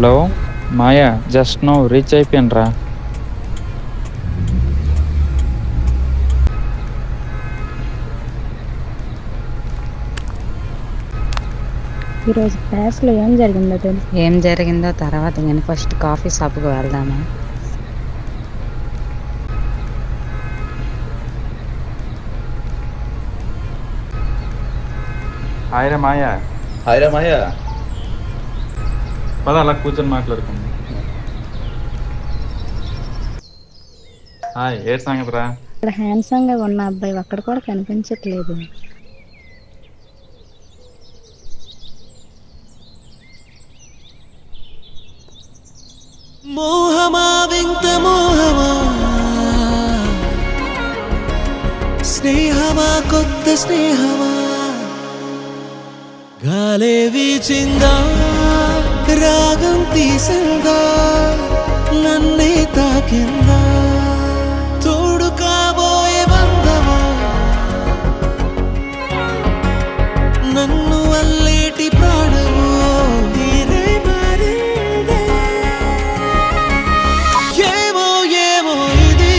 Hello మాయా, just no reach అయిపోయినరా. ఈరోజు క్లాస్లో ఏం జరిగిందో తెలుసు? ఏం జరిగిందో తర్వాత కానీ ఫస్ట్ కాఫీ షాప్కి వెళ్దామా? హాయ్ రా మాయా. హాయ్ రా మాయా. పద అలా కూర్చొని మాట్లాడుకుందాం. హాయ్, ఏ సంగతి రా? ఇక్కడ హ్యాండ్సమ్గా ఉన్న అబ్బాయి అక్కడ కూడా కనిపించట్లేదు. మోహమా వింత మోహమా, స్నేహమా కొత్త స్నేహమా, గాలే వీచిందా రాగం తీసిందా, నన్నే తాకిందా, తోడు కాబోయే బంధమా, నన్ను అల్లేటి ప్రాణము నీరే మారిందే. ఏమో ఏమో ఇది,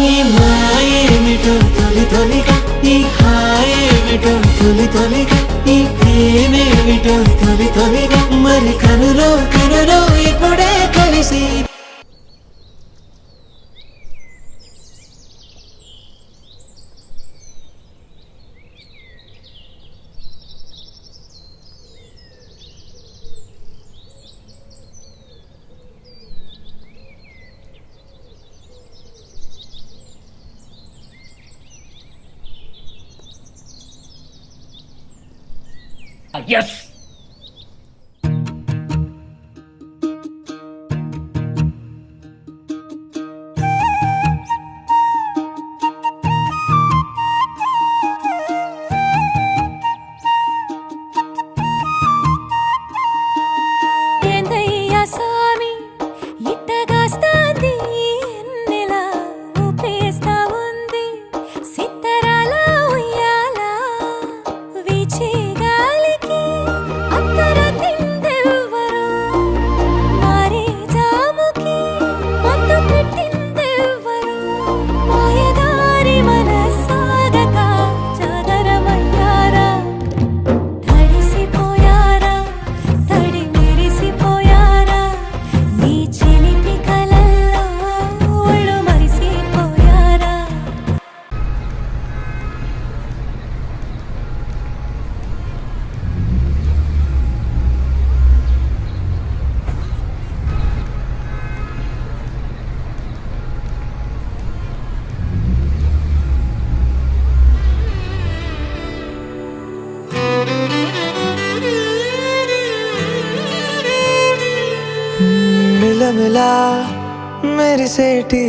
ఈ మాయేమిటో తొలి తొలిగా, ఈ హాయేమిటో తొలి తొలిగా, ఈ ప్రేమేమిటో తొలి తొలిగా, మరి కనులో కనులో ఇప్పుడే కలిసి. మిలమిలా మెరిసేటి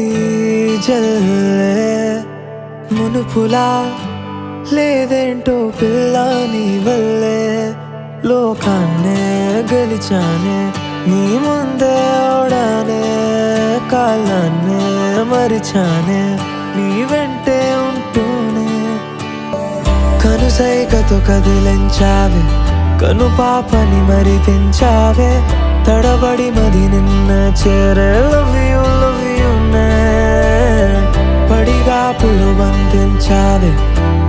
జల్లే, మునుపులా లేదేంటో పిల్ల నీ వల్లే, లోకాన్నే గెలిచానే నీ ముందే ఓడానే, కాలాన్నే మరిచానే నీ వెంటే ఉంటూనే, కనుసైగతో కదిలించావే, కను పాపని మరి పెంచావే, తడబడి మది నిన్న చేరే లవ్ యూ నే, పడిగా పులు బంధించావే,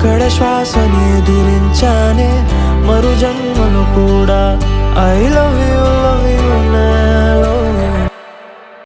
కడ శ్వాసని ఎదురించానే, మరు జన్మలు కూడా ఐ లవ్ యూ